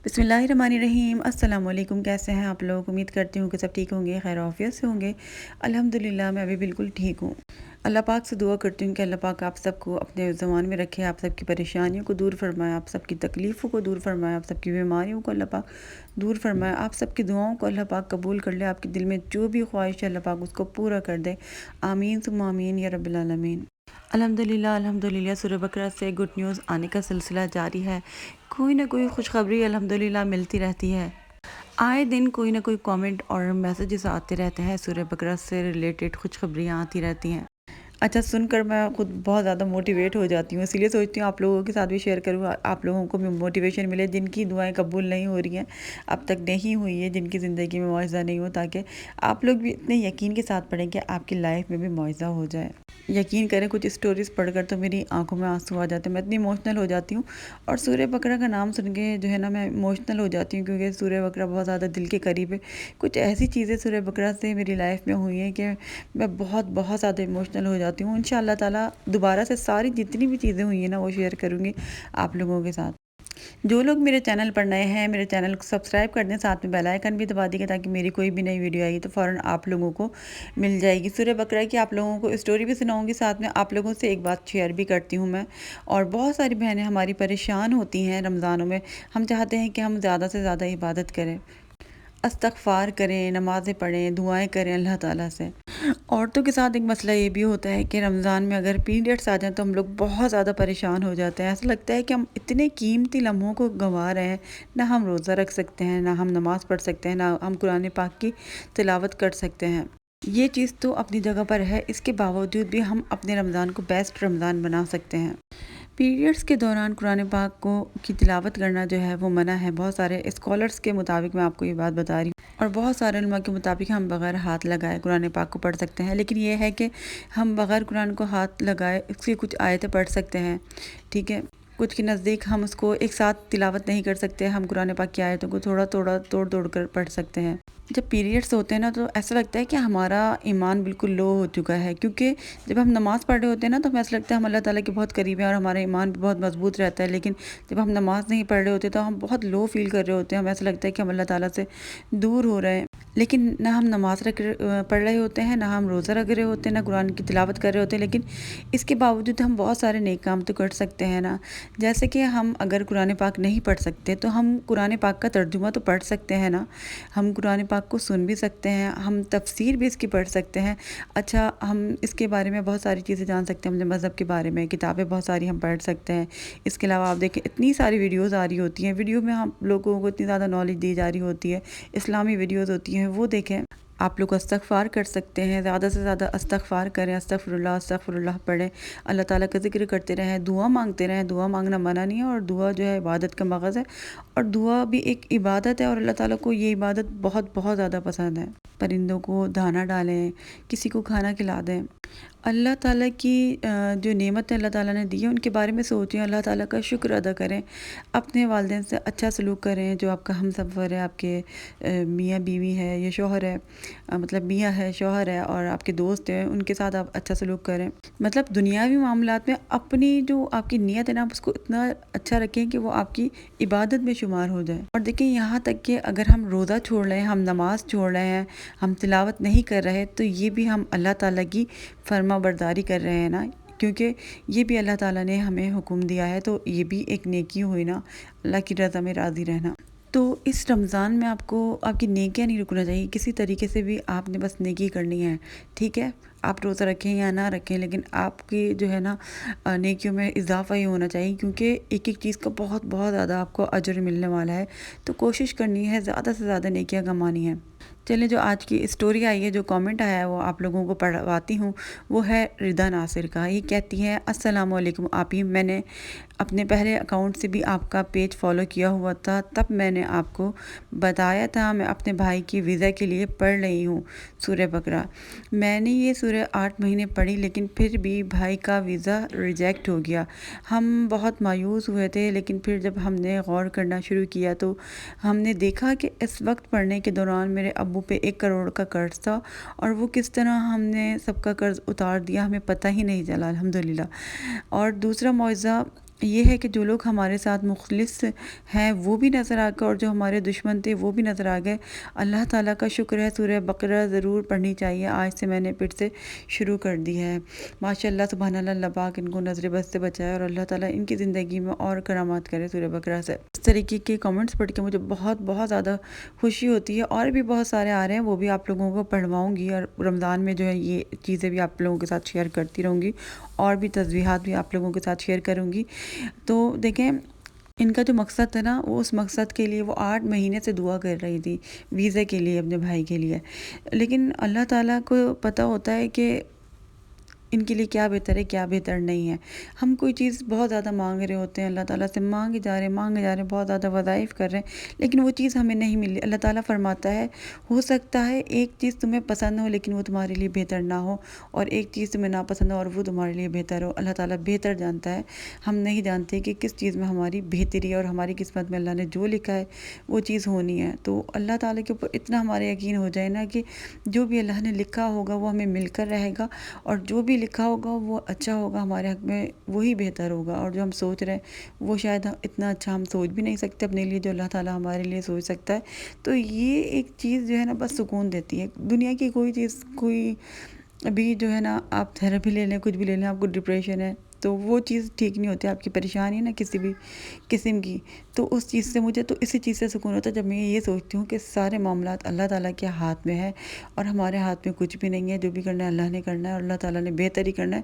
बिस्मिल्लाहिर्रहमानिर्रहीम। अस्सलाम वालेकुम। कैसे हैं आप लोग? उम्मीद करती हूँ कि सब ठीक होंगे, खैर आफियत से होंगे। अल्हम्दुलिल्लाह मैं अभी बिल्कुल ठीक हूँ। अल्लाह पाक से दुआ करती हूँ कि अल्लाह पाक आप सबको अपने ज़मान में रखे, आप सबकी परेशानियों को दूर फरमाए, आप सबकी तकलीफ़ों को दूर फरमाए, आप सबकी बीमारियों को अल्लाह पाक दूर फरमाए, आप सबकी दुआओं को अल्लाह पाक कबूल कर ले, आपके दिल में जो भी ख्वाहिश है अल्लाह पाक उसको पूरा कर दे। आमीन सुम्मा आमीन या रब्बिल आलमीन। अल्हम्दुलिल्लाह अल्हम्दुलिल्लाह सूरह बकरा से गुड न्यूज़ आने का सिलसिला जारी है। कोई ना कोई खुशखबरी अल्हम्दुलिल्लाह मिलती रहती है। आए दिन कोई ना कोई कमेंट और मैसेजेस आते रहते हैं, सूरह बकरा से रिलेटेड खुशखबरियाँ आती रहती हैं। अच्छा, सुनकर मैं खुद बहुत ज़्यादा मोटिवेट हो जाती हूँ, इसलिए सोचती हूँ आप लोगों के साथ भी शेयर करूँ, आप लोगों को भी मोटिवेशन मिले जिनकी दुआएं कबूल नहीं हो रही हैं, अब तक नहीं हुई है, जिनकी ज़िंदगी में मुआवज़ा नहीं हो, ताकि आप लोग भी इतने यकीन के साथ पढ़ें कि आपकी लाइफ में भी मुआवज़ा हो जाए। यकीन करें, कुछ स्टोरीज़ पढ़कर तो मेरी आंखों में आंसू आ जाते हैं, मैं इतनी इमोशनल हो जाती हूँ। और सूरह बकरा का नाम सुन के जो है ना मैं इमोशनल हो जाती हूँ, क्योंकि सूरह बकरा बहुत ज़्यादा दिल के करीब है। कुछ ऐसी चीज़ें सूरह बकरा से मेरी लाइफ में हुई हैं कि मैं बहुत बहुत ज़्यादा इमोशनल हो जाती हूँ। इंशाअल्लाह ताला दोबारा से सारी जितनी भी चीज़ें हुई हैं ना वो शेयर करूँगी आप लोगों के साथ। जो लोग मेरे चैनल पर नए हैं, मेरे चैनल को सब्सक्राइब कर दें, साथ में बेल आइकन भी दबा दीजिए ताकि मेरी कोई भी नई वीडियो आएगी तो फ़ौरन आप लोगों को मिल जाएगी। सूरह बकरा की आप लोगों को स्टोरी भी सुनाऊंगी, साथ में आप लोगों से एक बात शेयर भी करती हूँ मैं। और बहुत सारी बहनें हमारी परेशान होती हैं रमज़ानों में, हम चाहते हैं कि हम ज़्यादा से ज़्यादा इबादत करें, इस्तग़फ़ार करें, नमाज़ें पढ़ें, दुआएं करें अल्लाह ताला से। औरतों के साथ एक मसला ये भी होता है कि रमज़ान में अगर पीरियड्स आ जाएँ तो हम लोग बहुत ज़्यादा परेशान हो जाते हैं। ऐसा लगता है कि हम इतने कीमती लम्हों को गंवा रहे हैं, ना हम रोज़ा रख सकते हैं, ना हम नमाज़ पढ़ सकते हैं, ना हम कुरान पाक की तिलावत कर सकते हैं। ये चीज़ तो अपनी जगह पर है, इसके बावजूद भी हम अपने रमज़ान को बेस्ट रमज़ान बना सकते हैं। पीरियड्स के दौरान कुरान पाक को की तिलावत करना जो है वो मना है। बहुत सारे स्कॉलर्स के मुताबिक मैं आपको ये बात बता रही हूँ, और बहुत सारे उलमा के मुताबिक हम बग़ैर हाथ लगाए कुरान पाक को पढ़ सकते हैं। लेकिन ये है कि हम बग़ैर कुरान को हाथ लगाए उसकी कुछ आयतें पढ़ सकते हैं, ठीक है। कुछ के नज़दीक हम उसको एक साथ तिलावत नहीं कर सकते, हम कुरान पाक की आयतों को थोड़ा थोड़ा तोड़ तोड़ कर पढ़ सकते हैं। जब पीरियड्स होते हैं ना तो ऐसा लगता है कि हमारा ईमान बिल्कुल लो हो चुका है, क्योंकि जब हम नमाज़ पढ़ रहे होते हैं ना तो हमें ऐसा लगता है हम अल्लाह ताला के बहुत करीब हैं और हमारा ईमान भी बहुत मजबूत रहता है। लेकिन जब हम नमाज़ नहीं पढ़ रहे होते तो हम बहुत लो फील कर रहे होते हैं, हमें ऐसा लगता है कि हम अल्लाह ताला से दूर हो रहे हैं। लेकिन ना हम नमाज़ पढ़ रहे होते हैं, ना हम रोज़ा रख रहे होते हैं, ना कुरान की तिलावत कर रहे होते हैं, लेकिन इसके बावजूद हम बहुत सारे नेक काम तो कर सकते हैं ना। जैसे कि हम अगर कुरान पाक नहीं पढ़ सकते तो हम कुरान पाक का तर्जुमा तो पढ़ सकते हैं ना, हम कुरान पाक को सुन भी सकते हैं, हम तफसीर भी इसकी पढ़ सकते हैं। अच्छा, हम इसके बारे में बहुत सारी चीज़ें जान सकते हैं, अपने मज़हब के बारे में किताबें बहुत सारी हम पढ़ सकते हैं। इसके अलावा आप देखें इतनी सारी वीडियोज़ आ रही होती हैं, वीडियो में हम लोगों को इतनी ज़्यादा नॉलेज दी जा रही होती है, इस्लामी वीडियोज़ होती हैं, वो देखें। आप लोग इस्तग़फ़ार कर सकते हैं, ज़्यादा से ज़्यादा इस्तग़फ़ार करें, अस्तग़फ़िरुल्लाह अस्तग़फ़िरुल्लाह पढ़ें, अल्लाह ताला का ज़िक्र करते रहें, दुआ मांगते रहें। दुआ मांगना मना नहीं है, और दुआ जो है इबादत का मग़ज़ है, और दुआ भी एक इबादत है, और अल्लाह ताला को ये इबादत बहुत बहुत ज़्यादा पसंद है। परिंदों को दाना डालें, किसी को खाना खिला दें। अल्लाह ताला की जो नेमत अल्लाह ताला ने दी है उनके बारे में सोचें, अल्लाह ताला का शुक्र अदा करें, अपने वालिदैन से अच्छा सलूक करें। जो आपका हमसफ़र है, आपके मियाँ बीवी है या शौहर है, मतलब मियाँ है, शौहर है, और आपके दोस्त हैं, उनके साथ आप अच्छा सलूक करें। मतलब दुनियावी मामलात में अपनी जो आपकी नीयत है ना, आप उसको इतना अच्छा रखें कि वो आपकी इबादत में शुमार हो जाए। और देखिए, यहाँ तक कि अगर हम रोज़ा छोड़ रहे हैं, हम नमाज़ छोड़ रहे हैं, हम तिलावत नहीं कर रहे, तो ये भी हम अल्लाह ताला की फर्माबरदारी कर रहे हैं ना, क्योंकि ये भी अल्लाह ताला ने हमें हुक्म दिया है, तो ये भी एक नेकी हुई ना, अल्लाह की रज़ा में राज़ी रहना। तो इस रमज़ान में आपको आपकी नेकियां नहीं रुकना चाहिए, किसी तरीके से भी आपने बस नेकी करनी है, ठीक है। आप रोज़ा रखें या ना रखें, लेकिन आपकी जो है ना नेकियों में इजाफ़ा ही होना चाहिए, क्योंकि एक एक चीज़ का बहुत बहुत ज़्यादा आपको अजर मिलने वाला है। तो कोशिश करनी है ज़्यादा से ज़्यादा नेकियां कमानी है। चलिए, जो आज की स्टोरी आई है, जो कमेंट आया है, वो आप लोगों को पढ़वाती हूँ। वो है रिदा नासिर का। ये कहती है, अस्सलाम वालेकुम आप ही, मैंने अपने पहले अकाउंट से भी आपका पेज फॉलो किया हुआ था, तब मैंने आपको बताया था मैं अपने भाई की वीज़ा के लिए पढ़ रही हूँ सूरह बकरा। मैंने ये सूरह 8 महीने पढ़ी, लेकिन फिर भी भाई का वीज़ा रिजेक्ट हो गया। हम बहुत मायूस हुए थे, लेकिन फिर जब हमने गौर करना शुरू किया तो हमने देखा कि इस वक्त पढ़ने के दौरान मेरे अब्बू पे 1 करोड़ का कर्ज़ था, और वो किस तरह हमने सबका कर्ज़ उतार दिया हमें पता ही नहीं चला, अल्हम्दुलिल्लाह। और दूसरा मौइज़ा یہ ہے کہ جو لوگ ہمارے ساتھ مخلص ہیں وہ بھی نظر آ گئے، اور جو ہمارے دشمن تھے وہ بھی نظر آ گئے۔ اللہ تعالیٰ کا شکر ہے، سورہ بقرہ ضرور پڑھنی چاہیے، آج سے میں نے پھر سے شروع کر دی ہے۔ ماشاء اللہ سبحان اللہ، اللہ پاک ان کو نظر بد سے بچائے، اور اللہ تعالیٰ ان کی زندگی میں اور کرامات کرے سورہ بقرہ سے۔ اس طریقے کے کامنٹس پڑھ کے مجھے بہت بہت زیادہ خوشی ہوتی ہے، اور بھی بہت سارے آ رہے ہیں، وہ بھی آپ لوگوں کو پڑھواؤں گی، اور رمضان میں جو ہے یہ چیزیں بھی آپ لوگوں کے ساتھ شیئر کرتی رہوں گی، اور بھی تسبیحات بھی آپ لوگوں کے ساتھ شیئر کروں گی۔ تو دیکھیں، ان کا جو مقصد تھا نا، وہ اس مقصد کے لیے وہ 8 مہینے سے دعا کر رہی تھی، ویزے کے لیے، اپنے بھائی کے لیے۔ لیکن اللہ تعالیٰ کو پتہ ہوتا ہے کہ ان کے لیے کیا بہتر ہے، کیا بہتر نہیں ہے۔ ہم کوئی چیز بہت زیادہ مانگ رہے ہوتے ہیں، اللہ تعالیٰ سے مانگے جا رہے ہیں، بہت زیادہ وظائف کر رہے ہیں، لیکن وہ چیز ہمیں نہیں مل رہی۔ اللہ تعالیٰ فرماتا ہے، ہو سکتا ہے ایک چیز تمہیں پسند ہو لیکن وہ تمہارے لیے بہتر نہ ہو، اور ایک چیز تمہیں ناپسند ہو اور وہ تمہارے لیے بہتر ہو۔ اللہ تعالیٰ بہتر جانتا ہے، ہم نہیں جانتے کہ کس چیز میں ہماری بہتری ہے، اور ہماری قسمت میں اللہ نے جو لکھا ہے وہ چیز ہونی ہے۔ تو اللہ تعالیٰ کے اوپر اتنا ہمارا یقین ہو جائے نا کہ جو بھی اللہ نے لکھا ہوگا وہ ہمیں مل کر رہے گا، اور جو بھی لکھا ہوگا وہ اچھا ہوگا ہمارے حق میں، وہی بہتر ہوگا۔ اور جو ہم سوچ رہے ہیں وہ شاید اتنا اچھا ہم سوچ بھی نہیں سکتے اپنے لیے، جو اللہ تعالیٰ ہمارے لیے سوچ سکتا ہے۔ تو یہ ایک چیز جو ہے نا، بس سکون دیتی ہے۔ دنیا کی کوئی چیز، کوئی ابھی جو ہے نا، آپ تھیراپی لے لیں، کچھ بھی لے لیں، آپ کو ڈپریشن ہے تو وہ چیز ٹھیک نہیں ہوتی، آپ کی پریشانی ہے نا کسی بھی قسم کی، تو اس چیز سے مجھے تو اسی چیز سے سکون ہوتا ہے جب میں یہ سوچتی ہوں کہ سارے معاملات اللہ تعالیٰ کے ہاتھ میں ہے، اور ہمارے ہاتھ میں کچھ بھی نہیں ہے۔ جو بھی کرنا ہے اللہ نے کرنا ہے، اور اللہ تعالیٰ نے بہتر ہی کرنا ہے،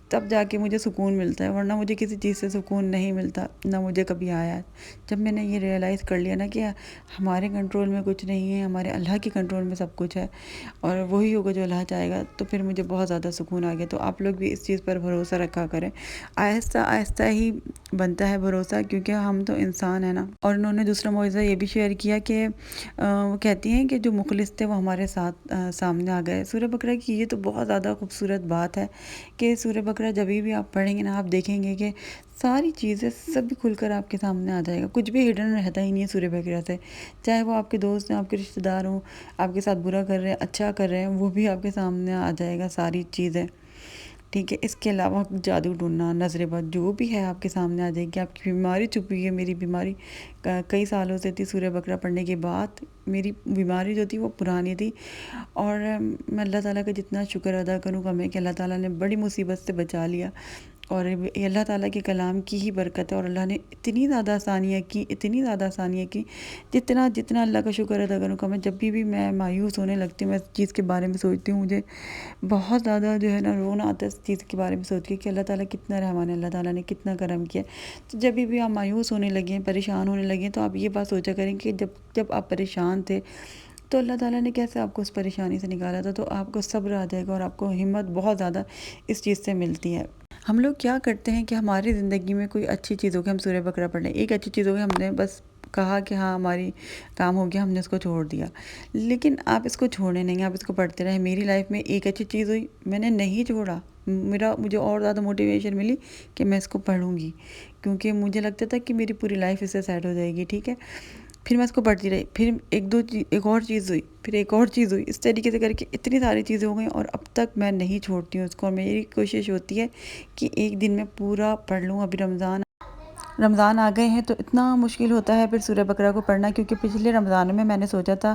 تب جا کے مجھے سکون ملتا ہے، ورنہ مجھے کسی چیز سے سکون نہیں ملتا، نہ مجھے کبھی آیا ہے۔ جب میں نے یہ ریئلائز کر لیا نا کہ ہمارے کنٹرول میں کچھ نہیں ہے، ہمارے اللہ کے کنٹرول میں سب کچھ ہے، اور وہی ہوگا جو اللہ چاہے گا، تو پھر مجھے بہت زیادہ سکون آ گیا۔ تو آپ لوگ بھی اس چیز پر بھروسہ رکھا کریں، آہستہ آہستہ ہی بنتا ہے بھروسہ، کیونکہ ہم تو انسان ہیں نا۔ اور انہوں نے دوسرا معجزہ یہ بھی شیئر کیا کہ وہ کہتی ہیں کہ جو مخلص تھے وہ ہمارے ساتھ سامنے آ گئے۔ سورہ بقرہ کی یہ تو بہت زیادہ خوبصورت بات ہے کہ سورہ بقرہ جب بھی آپ پڑھیں گے نا، آپ دیکھیں گے کہ ساری چیزیں سب کھل کر آپ کے سامنے آ جائے گا، کچھ بھی ہڈن رہتا ہی نہیں ہے سورہ بقرہ سے، چاہے وہ آپ کے دوست ہیں، آپ کے رشتہ دار ہوں، آپ کے ساتھ برا کر رہے ہیں، اچھا کر رہے ہیں، وہ بھی آپ کے سامنے آ جائے گا ساری چیزیں، ٹھیک ہے۔ اس کے علاوہ جادو ٹوننا، نظر بد، جو بھی ہے آپ کے سامنے آ جائے گی۔ آپ کی بیماری چھپی ہے، میری بیماری کئی سالوں سے تھی، سورہ بقرہ پڑھنے کے بعد میری بیماری جو تھی وہ پرانی تھی، اور میں اللہ تعالیٰ کا جتنا شکر ادا کروں گا میں کہ اللہ تعالیٰ نے بڑی مصیبت سے بچا لیا، اور یہ اللہ تعالیٰ کے کلام کی ہی برکت ہے، اور اللہ نے اتنی زیادہ آسانیاں کی، اتنی زیادہ آسانیاں کی، جتنا اللہ کا شکر ادا کروں گا میں۔ جب بھی میں مایوس ہونے لگتی ہوں، میں اس چیز کے بارے میں سوچتی ہوں، مجھے بہت زیادہ جو ہے نا رونا آتا ہے اس چیز کے بارے میں سوچ کے کہ اللہ تعالیٰ کتنا رحمان ہے، اللہ تعالیٰ نے کتنا کرم کیا۔ تو جب بھی آپ مایوس ہونے لگیں، پریشان ہونے لگیں، تو آپ یہ بات سوچا کریں کہ جب آپ پریشان تھے تو اللہ تعالیٰ نے کیسے آپ کو اس پریشانی سے نکالا تھا، تو آپ کو صبر آ جائے گا، اور آپ کو ہمت بہت زیادہ اس چیز سے ملتی ہے۔ ہم لوگ کیا کرتے ہیں کہ ہماری زندگی میں کوئی اچھی چیز ہو گئی، ہم سورہ بقرہ پڑھ لیں، ایک اچھی چیز ہو گئی، ہم نے بس کہا کہ ہاں ہماری کام ہو گیا، ہم نے اس کو چھوڑ دیا، لیکن آپ اس کو چھوڑے نہیں، آپ اس کو پڑھتے رہیں۔ میری لائف میں ایک اچھی چیز ہوئی، میں نے نہیں چھوڑا، مجھے اور زیادہ موٹیویشن ملی کہ میں اس کو پڑھوں گی، کیونکہ مجھے لگتا تھا کہ میری پوری لائف اس سے سیٹ ہو جائے گی، ٹھیک ہے۔ پھر میں اس کو پڑھتی رہی، پھر ایک اور چیز ہوئی، پھر ایک اور چیز ہوئی، اس طریقے سے کر کے اتنی ساری چیزیں ہو گئیں، اور اب تک میں نہیں چھوڑتی ہوں اس کو، اور میری کوشش ہوتی ہے کہ ایک دن میں پورا پڑھ لوں۔ ابھی رمضان آ گئے ہیں تو اتنا مشکل ہوتا ہے پھر سورہ بقرہ کو پڑھنا، کیونکہ پچھلے رمضان میں نے سوچا تھا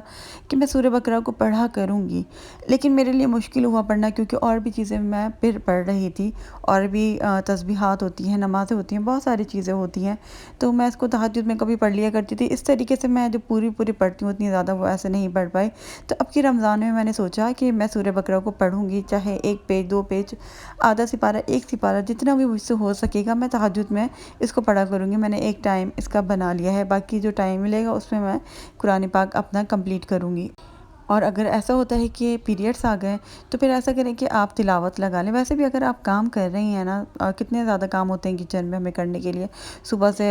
کہ میں سورہ بقرہ کو پڑھا کروں گی، لیکن میرے لیے مشکل ہوا پڑھنا، کیونکہ اور بھی چیزیں میں پھر پڑھ رہی تھی، اور بھی تسبیحات ہوتی ہیں، نمازیں ہوتی ہیں، بہت ساری چیزیں ہوتی ہیں، تو میں اس کو تہجد میں کبھی پڑھ لیا کرتی تھی۔ اس طریقے سے میں جو پوری پڑھتی ہوں اتنی زیادہ وہ ایسے نہیں پڑھ پائی، تو اب کی رمضان میں نے سوچا کہ میں سورہ بقرہ کو پڑھوں گی، چاہے 1 پیج 2 پیج، آدھا سپارہ 1 سپارہ، جتنا بھی مجھ سے ہو سکے گا میں تہجد میں اس کو پڑھا کروں گی۔ میں نے ایک ٹائم اس کا بنا لیا ہے، باقی جو ٹائم ملے گا اس میں قرآن پاک اپنا کمپلیٹ کروں گی۔ اور اگر ایسا ہوتا ہے کہ پیریڈس آ گئے تو پھر ایسا کریں کہ آپ تلاوت لگا لیں۔ ویسے بھی اگر آپ کام کر رہی ہیں نا، کتنے زیادہ کام ہوتے ہیں کچن میں ہمیں کرنے کے لیے، صبح سے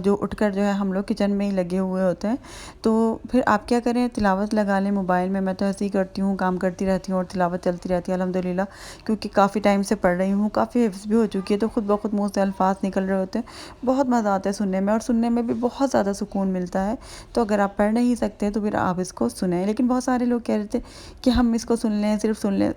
جو اٹھ کر جو ہے ہم لوگ کچن میں ہی لگے ہوئے ہوتے ہیں، تو پھر آپ کیا کریں، تلاوت لگا لیں موبائل میں۔ میں تو ایسے ہی کرتی ہوں، کام کرتی رہتی ہوں اور تلاوت چلتی رہتی ہے الحمدللہ، کیونکہ کافی ٹائم سے پڑھ رہی ہوں، کافی حفظ بھی ہو چکی ہے، تو خود بخود منہ سے الفاظ نکل رہے ہوتے ہیں، بہت مزہ آتا ہے سننے میں، اور سننے میں بھی بہت زیادہ سکون ملتا ہے۔ تو اگر آپ پڑھ نہیں سکتے تو پھر آپ اس کو سنیں، لیکن بہت سارے لوگ کہہ رہے تھے کہ ہم اس کو سن لیں، صرف سن لیں،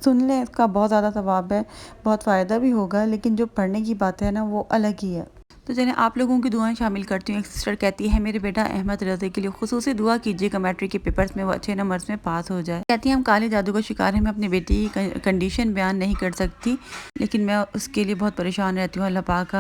सुन लें, इसका बहुत ज़्यादा सवाब है, बहुत फ़ायदा भी होगा, लेकिन जो पढ़ने की बात है ना वो अलग ही है। तो चलें आप लोगों की दुआएं शामिल करती हूँ। एक सिस्टर कहती है मेरे बेटा अहमद रज़ा के लिए खुसूसी दुआ कीजिएगा, मैट्रिक के पेपर्स में वो अच्छे नंबर्स में पास हो जाए। कहती है हम काले जादू का शिकार हैं, मैं अपनी बेटी की कंडीशन बयान नहीं कर सकती, लेकिन मैं उसके लिए बहुत परेशान रहती हूँ। अल्लाह पाक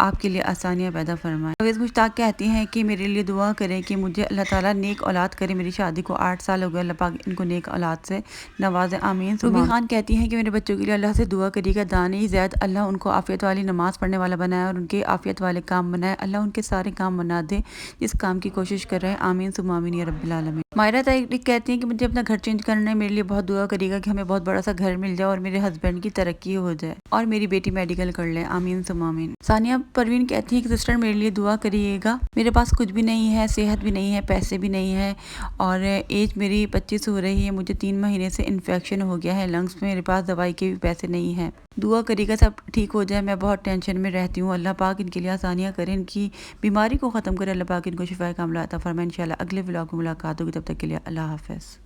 आपके लिए आसानियाँ पैदा फरमाए। परवेज़ मुश्ताक कहती हैं कि मेरे लिए दुआ करें कि मुझे अल्लाह ताला नेक औलाद करे। मेरी शादी को 8 साल हो गए, अल्लाह पाक इनको नेक औलाद से नवाज़े, आमीन। रूबी खान कहती हैं कि मेरे बच्चों के लिए अल्लाह से दुआ करिएगा, दानी ज़ैद अल्लाह उनको आफियत वाली नमाज़ पढ़ने वाला बनाए और उनके आफियत वाले काम बनाए। अल्लाह उनके सारे काम बना दे जिस काम की कोशिश कर रहे हैं, आमीन सुम्मा आमीन या रब्बिल आलमीन। मायरा तारिक कहती हैं कि मुझे अपना घर चेंज करना है, मेरे लिए बहुत दुआ करिएगा कि हमें बहुत बड़ा सा घर मिल जाए और मेरे हस्बैंड की तरक्की हो जाए और मेरी बेटी मेडिकल कर ले, आमीन सुम्मा आमीन। सानिया परवीन कहती है कि सिस्टर मेरे लिए दुआ करिएगा, मेरे पास कुछ भी नहीं है, सेहत भी नहीं है, पैसे भी नहीं है और एज मेरी 25 हो रही है। मुझे 3 महीने से इन्फेक्शन हो गया है लंग्स में, मेरे पास दवाई के भी पैसे नहीं हैं। दुआ करिएगा सब ठीक हो जाए, मैं बहुत टेंशन में रहती हूँ। अल्लाह पाक इनके लिए आसानियाँ करें, इनकी बीमारी को ख़त्म करे। अल्लाह पाक इनको शिफाए कामिला अता फरमाए। इंशाल्लाह अगले व्लॉग में मुलाकात होगी, तब तक के लिए अल्लाह हाफ़िज़।